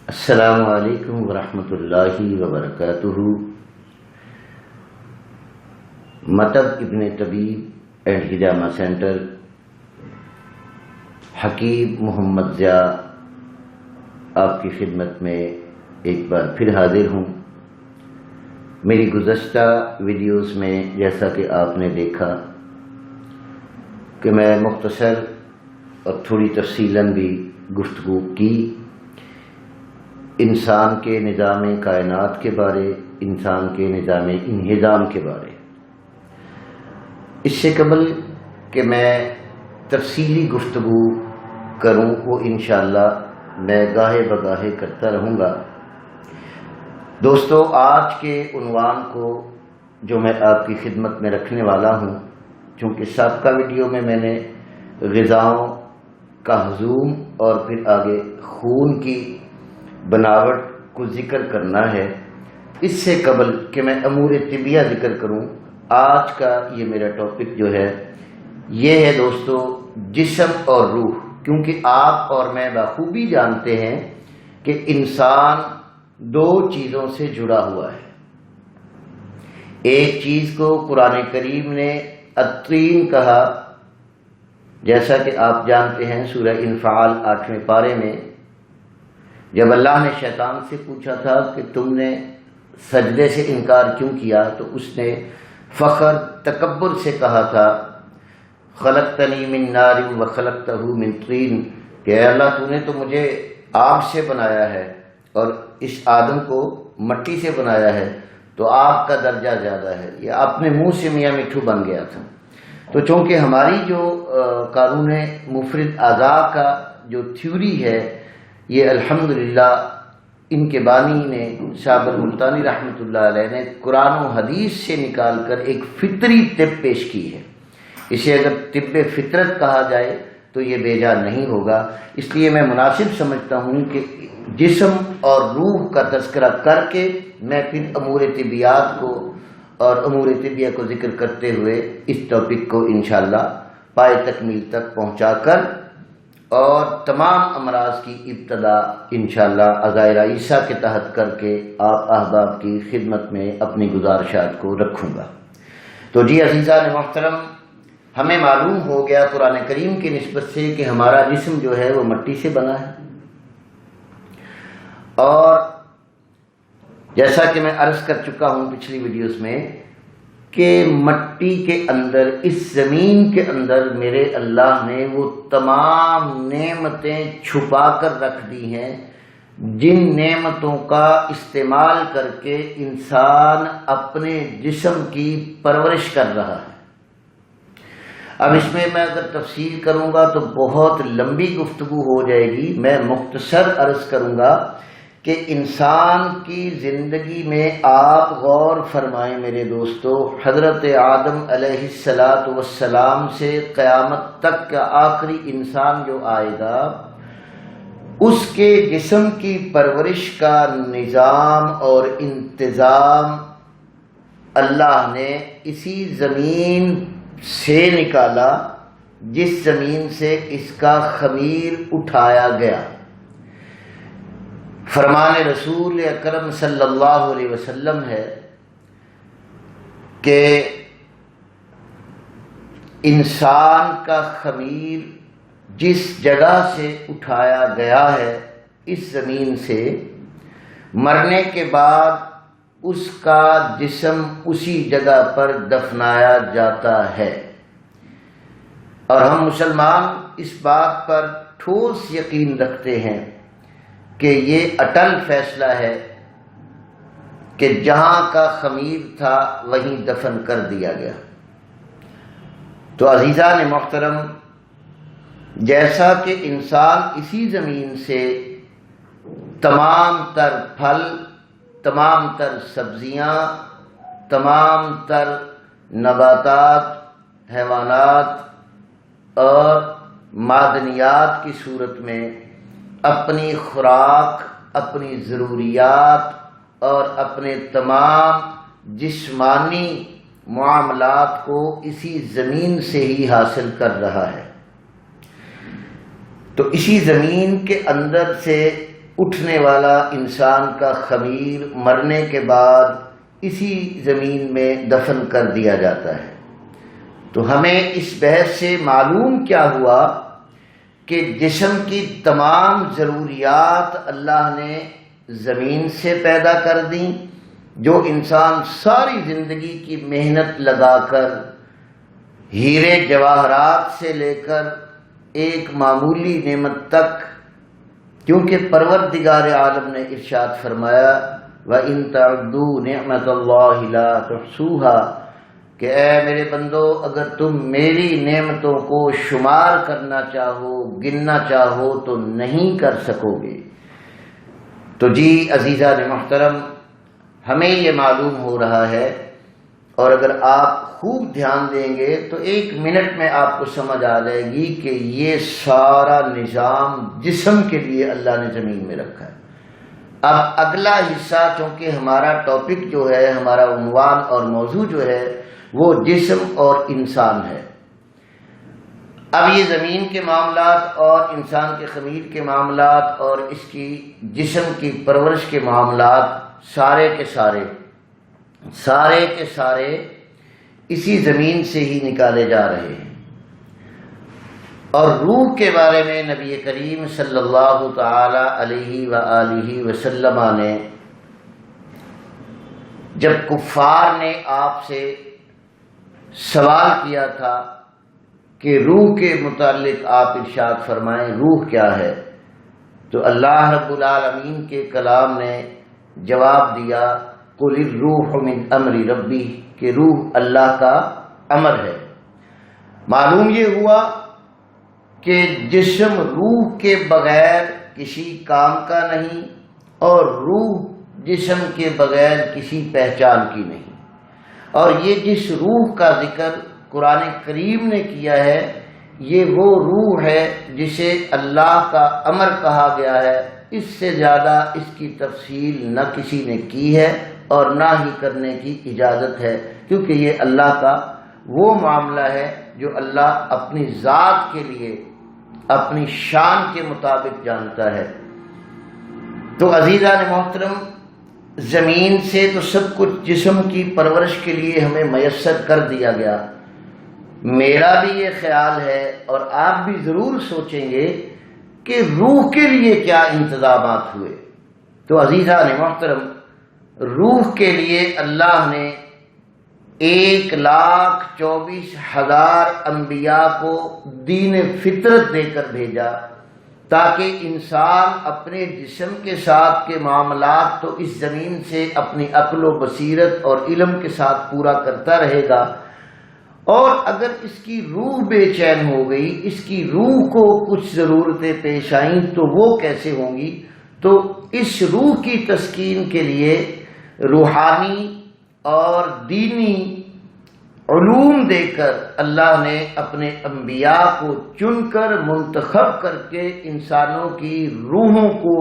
السلام علیکم ورحمۃ اللہ وبرکاتہ۔ مطب ابن طبیب اینڈ ہجامہ سینٹر، حکیم محمد ضیاء آپ کی خدمت میں ایک بار پھر حاضر ہوں۔ میری گزشتہ ویڈیوز میں جیسا کہ آپ نے دیکھا کہ میں مختصر اور تھوڑی تفصیلاً بھی گفتگو کی انسان کے نظام کائنات کے بارے، انسان کے نظام انہضام کے بارے۔ اس سے قبل کہ میں تفصیلی گفتگو کروں وہ انشاءاللہ میں گاہے بگاہے کرتا رہوں گا۔ دوستو، آج کے عنوان کو جو میں آپ کی خدمت میں رکھنے والا ہوں، چونکہ سابقہ ویڈیو میں نے غذاؤں کا ہضوم اور پھر آگے خون کی بناوٹ کو ذکر کرنا ہے، اس سے قبل کہ میں امور طبیہ ذکر کروں، آج کا یہ میرا ٹاپک جو ہے یہ ہے دوستو جسم اور روح۔ کیونکہ آپ اور میں بخوبی جانتے ہیں کہ انسان دو چیزوں سے جڑا ہوا ہے۔ ایک چیز کو قرآن کریم نے الطین کہا، جیسا کہ آپ جانتے ہیں سورہ انفعال 8ویں پارے میں جب اللہ نے شیطان سے پوچھا تھا کہ تم نے سجدے سے انکار کیوں کیا، تو اس نے فخر تکبر سے کہا تھا خلقتنی من نار وخلقتہ من طین، کہ اے اللہ تو نے تو مجھے آگ سے بنایا ہے اور اس آدم کو مٹی سے بنایا ہے، تو آگ کا درجہ زیادہ ہے۔ یہ اپنے منہ سے میاں مٹھو بن گیا تھا۔ تو چونکہ ہماری جو قانون مفرد اعضاء کا جو تھیوری ہے، یہ الحمدللہ ان کے بانی نے شاہ الملتانی رحمۃ اللہ علیہ نے قرآن و حدیث سے نکال کر ایک فطری طب پیش کی ہے۔ اسے اگر طب فطرت کہا جائے تو یہ بے جا نہیں ہوگا۔ اس لیے میں مناسب سمجھتا ہوں کہ جسم اور روح کا تذکرہ کر کے میں پھر امور طبیات کو اور امور طبیہ کو ذکر کرتے ہوئے اس ٹاپک کو انشاءاللہ پائے تکمیل تک پہنچا کر اور تمام امراض کی ابتدا انشاءاللہ عزائر عیسیٰ کے تحت کر کے آپ احباب کی خدمت میں اپنی گزارشات کو رکھوں گا۔ تو جی عزیزان محترم، ہمیں معلوم ہو گیا قرآن کریم کی نسبت سے کہ ہمارا جسم جو ہے وہ مٹی سے بنا ہے، اور جیسا کہ میں عرض کر چکا ہوں پچھلی ویڈیوز میں کہ مٹی کے اندر، اس زمین کے اندر میرے اللہ نے وہ تمام نعمتیں چھپا کر رکھ دی ہیں جن نعمتوں کا استعمال کر کے انسان اپنے جسم کی پرورش کر رہا ہے۔ اب اس میں اگر تفصیل کروں گا تو بہت لمبی گفتگو ہو جائے گی۔ میں مختصر عرض کروں گا کہ انسان کی زندگی میں آپ غور فرمائیں میرے دوستو، حضرت آدم علیہ السلام سے قیامت تک کا آخری انسان جو آئے گا، اس کے جسم کی پرورش کا نظام اور انتظام اللہ نے اسی زمین سے نکالا جس زمین سے اس کا خمیر اٹھایا گیا۔ فرمان رسول اکرم صلی اللہ علیہ وسلم ہے کہ انسان کا خمیر جس جگہ سے اٹھایا گیا ہے اس زمین سے، مرنے کے بعد اس کا جسم اسی جگہ پر دفنایا جاتا ہے۔ اور ہم مسلمان اس بات پر ٹھوس یقین رکھتے ہیں کہ یہ اٹل فیصلہ ہے کہ جہاں کا خمیر تھا وہیں دفن کر دیا گیا۔ تو عزیزان محترم، جیسا کہ انسان اسی زمین سے تمام تر پھل، تمام تر سبزیاں، تمام تر نباتات، حیوانات اور معدنیات کی صورت میں اپنی خوراک، اپنی ضروریات اور اپنے تمام جسمانی معاملات کو اسی زمین سے ہی حاصل کر رہا ہے۔ تو اسی زمین کے اندر سے اٹھنے والا انسان کا خمیر مرنے کے بعد اسی زمین میں دفن کر دیا جاتا ہے۔ تو ہمیں اس بحث سے معلوم کیا ہوا کہ جسم کی تمام ضروریات اللہ نے زمین سے پیدا کر دیں، جو انسان ساری زندگی کی محنت لگا کر ہیرے جواہرات سے لے کر ایک معمولی نعمت تک، کیونکہ پروردگار عالم نے ارشاد فرمایا وَإِن تَعُدُّوا نِعْمَةَ اللَّهِ لَا تُحْصُوهَا، کہ اے میرے بندو اگر تم میری نعمتوں کو شمار کرنا چاہو، گننا چاہو تو نہیں کر سکو گے۔ تو جی عزیزان محترم، ہمیں یہ معلوم ہو رہا ہے، اور اگر آپ خوب دھیان دیں گے تو 1 منٹ میں آپ کو سمجھ آ جائے گی کہ یہ سارا نظام جسم کے لیے اللہ نے زمین میں رکھا ہے۔ اب اگلا حصہ، چونکہ ہمارا ٹاپک جو ہے، ہمارا عنوان اور موضوع جو ہے وہ جسم اور انسان ہے۔ اب یہ زمین کے معاملات اور انسان کے خمیر کے معاملات اور اس کی جسم کی پرورش کے معاملات سارے کے سارے اسی زمین سے ہی نکالے جا رہے ہیں۔ اور روح کے بارے میں نبی کریم صلی اللہ تعالی علیہ وآلہ وسلم نے جب کفار نے آپ سے سوال کیا تھا کہ روح کے متعلق آپ ارشاد فرمائیں روح کیا ہے، تو اللہ رب العالمین کے کلام نے جواب دیا قل الروح من امر ربی، کہ روح اللہ کا امر ہے۔ معلوم یہ ہوا کہ جسم روح کے بغیر کسی کام کا نہیں، اور روح جسم کے بغیر کسی پہچان کی نہیں۔ اور یہ جس روح کا ذکر قرآن کریم نے کیا ہے، یہ وہ روح ہے جسے اللہ کا امر کہا گیا ہے۔ اس سے زیادہ اس کی تفصیل نہ کسی نے کی ہے اور نہ ہی کرنے کی اجازت ہے، کیونکہ یہ اللہ کا وہ معاملہ ہے جو اللہ اپنی ذات کے لیے اپنی شان کے مطابق جانتا ہے۔ تو عزیزان محترم، زمین سے تو سب کچھ جسم کی پرورش کے لیے ہمیں میسر کر دیا گیا۔ میرا بھی یہ خیال ہے اور آپ بھی ضرور سوچیں گے کہ روح کے لیے کیا انتظامات ہوئے۔ تو عزیزان محترم، روح کے لیے اللہ نے 1,24,000 انبیاء کو دین فطرت دے کر بھیجا، تاکہ انسان اپنے جسم کے ساتھ کے معاملات تو اس زمین سے اپنی عقل و بصیرت اور علم کے ساتھ پورا کرتا رہے گا، اور اگر اس کی روح بے چین ہو گئی، اس کی روح کو کچھ ضرورتیں پیش آئیں تو وہ کیسے ہوں گی؟ تو اس روح کی تسکین کے لیے روحانی اور دینی علوم دے کر اللہ نے اپنے انبیاء کو چن کر منتخب کر کے انسانوں کی روحوں کو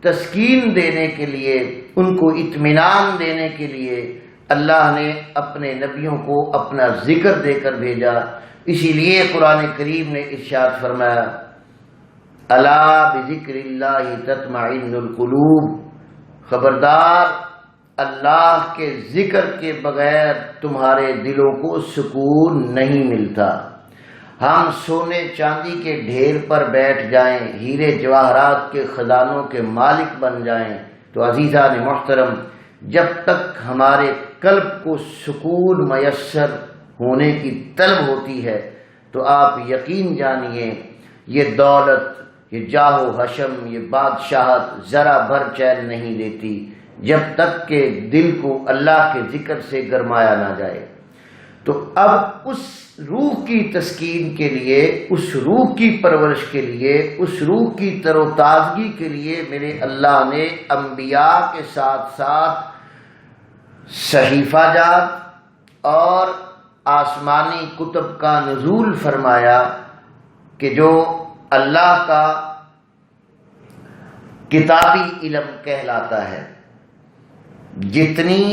تسکین دینے کے لیے، ان کو اطمینان دینے کے لیے اللہ نے اپنے نبیوں کو اپنا ذکر دے کر بھیجا۔ اسی لیے قرآن کریم نے ارشاد فرمایا الا بذکر اللہ تطمئن القلوب، خبردار اللہ کے ذکر کے بغیر تمہارے دلوں کو سکون نہیں ملتا۔ ہم سونے چاندی کے ڈھیر پر بیٹھ جائیں، ہیرے جواہرات کے خزانوں کے مالک بن جائیں، تو عزیزان محترم جب تک ہمارے قلب کو سکون میسر ہونے کی طلب ہوتی ہے تو آپ یقین جانیے یہ دولت، یہ جاہ و حشم، یہ بادشاہت ذرا بھر چین نہیں دیتی جب تک کہ دل کو اللہ کے ذکر سے گرمایا نہ جائے۔ تو اب اس روح کی تسکین کے لیے، اس روح کی پرورش کے لیے، اس روح کی تر و تازگی کے لیے میرے اللہ نے انبیاء کے ساتھ ساتھ صحیفہ جات اور آسمانی کتب کا نزول فرمایا، کہ جو اللہ کا کتابی علم کہلاتا ہے۔ جتنی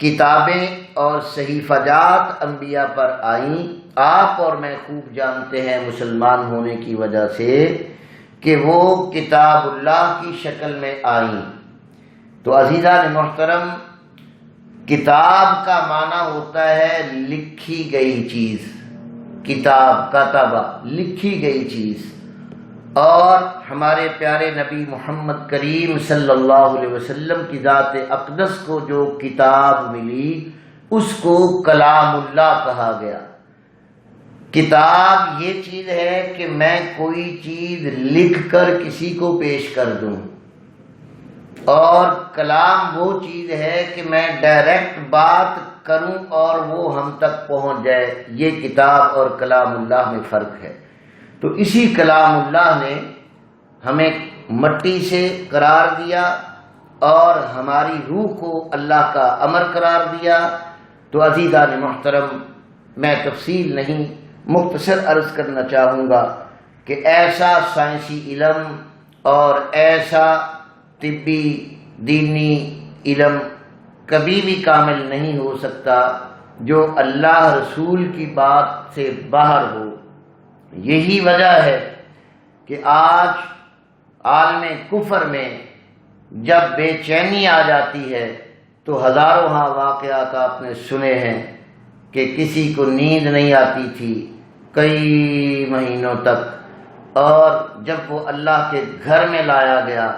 کتابیں اور صحیفہ جات انبیاء پر آئیں، آپ اور میں خوب جانتے ہیں مسلمان ہونے کی وجہ سے کہ وہ کتاب اللہ کی شکل میں آئیں۔ تو عزیزان محترم، کتاب کا معنی ہوتا ہے لکھی گئی چیز، کتاب کتابہ لکھی گئی چیز، اور ہمارے پیارے نبی محمد کریم صلی اللہ علیہ وسلم کی ذات اقدس کو جو کتاب ملی اس کو کلام اللہ کہا گیا۔ کتاب یہ چیز ہے کہ میں کوئی چیز لکھ کر کسی کو پیش کر دوں، اور کلام وہ چیز ہے کہ میں ڈائریکٹ بات کروں اور وہ ہم تک پہنچ جائے۔ یہ کتاب اور کلام اللہ میں فرق ہے۔ تو اسی کلام اللہ نے ہمیں مٹی سے قرار دیا اور ہماری روح کو اللہ کا امر قرار دیا۔ تو عزیزان محترم، میں تفصیل نہیں، مختصر عرض کرنا چاہوں گا کہ ایسا سائنسی علم اور ایسا طبی دینی علم کبھی بھی کامل نہیں ہو سکتا جو اللہ رسول کی بات سے باہر ہو۔ یہی وجہ ہے کہ آج عالم کفر میں جب بے چینی آ جاتی ہے تو ہزاروں واقعات آپ نے سنے ہیں کہ کسی کو نیند نہیں آتی تھی کئی مہینوں تک، اور جب وہ اللہ کے گھر میں لایا گیا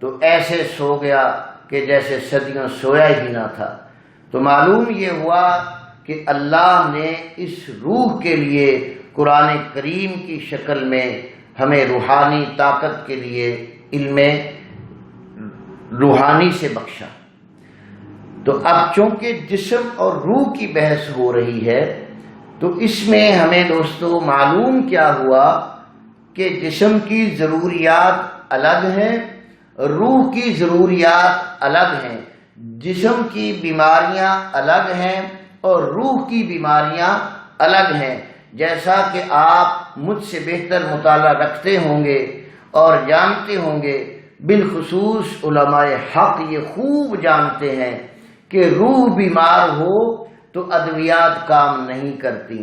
تو ایسے سو گیا کہ جیسے صدیوں سویا ہی نہ تھا۔ تو معلوم یہ ہوا کہ اللہ نے اس روح کے لیے قرآن کریم کی شکل میں ہمیں روحانی طاقت کے لیے علم روحانی سے بخشا۔ تو اب چونکہ جسم اور روح کی بحث ہو رہی ہے تو اس میں ہمیں دوستو معلوم کیا ہوا کہ جسم کی ضروریات الگ ہیں، روح کی ضروریات الگ ہیں، جسم کی بیماریاں الگ ہیں اور روح کی بیماریاں الگ ہیں۔ جیسا کہ آپ مجھ سے بہتر مطالعہ رکھتے ہوں گے اور جانتے ہوں گے، بالخصوص علماء حق یہ خوب جانتے ہیں کہ روح بیمار ہو تو ادویات کام نہیں کرتی،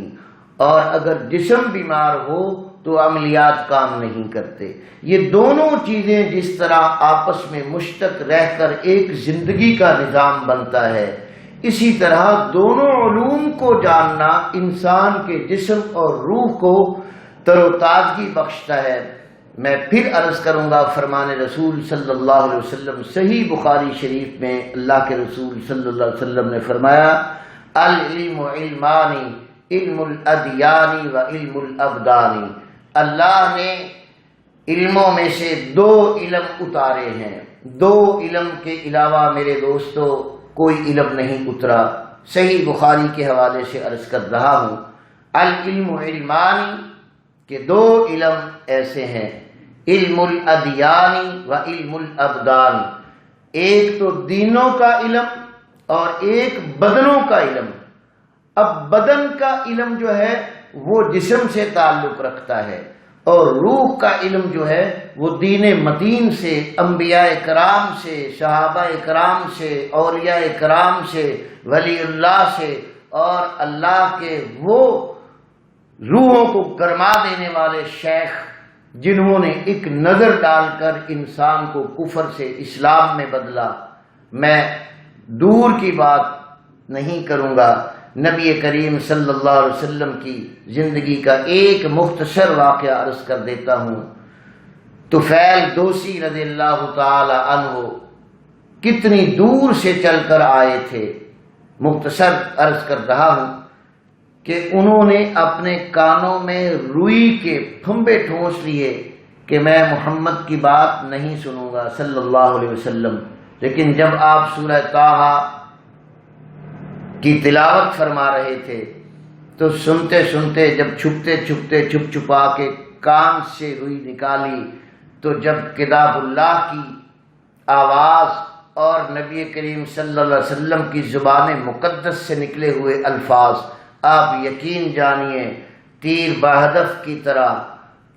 اور اگر جسم بیمار ہو تو عملیات کام نہیں کرتے۔ یہ دونوں چیزیں جس طرح آپس میں مشترک رہ کر ایک زندگی کا نظام بنتا ہے، اسی طرح دونوں علوم کو جاننا انسان کے جسم اور روح کو تر و تازگی بخشتا ہے۔ میں پھر عرض کروں گا، فرمان رسول صلی اللہ علیہ وسلم صحیح بخاری شریف میں اللہ کے رسول صلی اللہ علیہ وسلم نے فرمایا، العلم علمانی، علم الادیانی و علم الابدانی۔ اللہ نے علموں میں سے دو علم اتارے ہیں، دو علم کے علاوہ میرے دوستو کوئی علم نہیں اترا۔ صحیح بخاری کے حوالے سے عرض کر رہا ہوں، العلم علمانی کہ دو علم ایسے ہیں، علم الادیانی و علم الابدان، ایک تو دینوں کا علم اور ایک بدنوں کا علم۔ اب بدن کا علم جو ہے وہ جسم سے تعلق رکھتا ہے، اور روح کا علم جو ہے وہ دین متین سے، انبیاء کرام سے، صحابہ کرام سے، اولیاء کرام سے، ولی اللہ سے، اور اللہ کے وہ روحوں کو گرما دینے والے شیخ جنہوں نے ایک نظر ڈال کر انسان کو کفر سے اسلام میں بدلا۔ میں دور کی بات نہیں کروں گا، نبی کریم صلی اللہ علیہ وسلم کی زندگی کا ایک مختصر واقعہ عرض کر دیتا ہوں۔ طفیل دوسی رضی اللہ تعالی عنہ کتنی دور سے چل کر آئے تھے، مختصر عرض کر رہا ہوں کہ انہوں نے اپنے کانوں میں روئی کے پھمبے ٹھونس لیے کہ میں محمد کی بات نہیں سنوں گا صلی اللہ علیہ وسلم۔ لیکن جب آپ سورہ طٰہٰ کی تلاوت فرما رہے تھے تو سنتے سنتے جب چھپ چھپا کے کان سے روئی نکالی، تو جب کتاب اللہ کی آواز اور نبی کریم صلی اللہ علیہ وسلم کی زبان مقدس سے نکلے ہوئے الفاظ، آپ یقین جانیے تیر بہدف کی طرح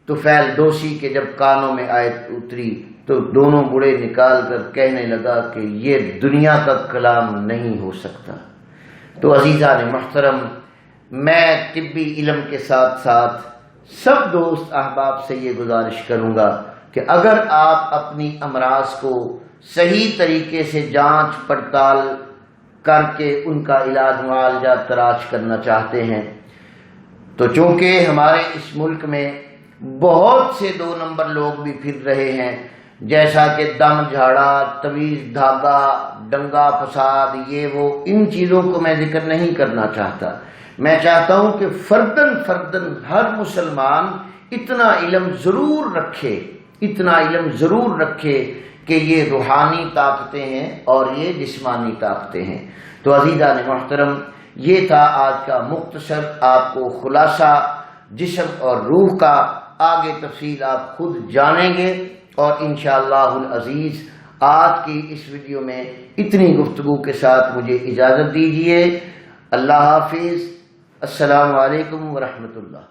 طفیل دوسی کے جب کانوں میں آیت اتری تو دونوں بڑے نکال کر کہنے لگا کہ یہ دنیا کا کلام نہیں ہو سکتا۔ تو عزیزان محترم، میں طبی علم کے ساتھ ساتھ سب دوست احباب سے یہ گزارش کروں گا کہ اگر آپ اپنی امراض کو صحیح طریقے سے جانچ پڑتال کر کے ان کا علاج معالجہ تلاش کرنا چاہتے ہیں، تو چونکہ ہمارے اس ملک میں بہت سے 2 نمبر لوگ بھی پھر رہے ہیں، جیسا کہ دم جھاڑا، تویز دھاگا، دنگا فساد، یہ وہ، ان چیزوں کو میں ذکر نہیں کرنا چاہتا۔ میں چاہتا ہوں کہ فرداً ہر مسلمان اتنا علم ضرور رکھے کہ یہ روحانی طاقتیں ہیں اور یہ جسمانی طاقتیں ہیں۔ تو عزیزان محترم، یہ تھا آج کا مختصر آپ کو خلاصہ جسم اور روح کا۔ آگے تفصیل آپ خود جانیں گے، اور انشاءاللہ العزیز آج کی اس ویڈیو میں اتنی گفتگو کے ساتھ مجھے اجازت دیجیے۔ اللہ حافظ، السلام علیکم ورحمۃ اللہ۔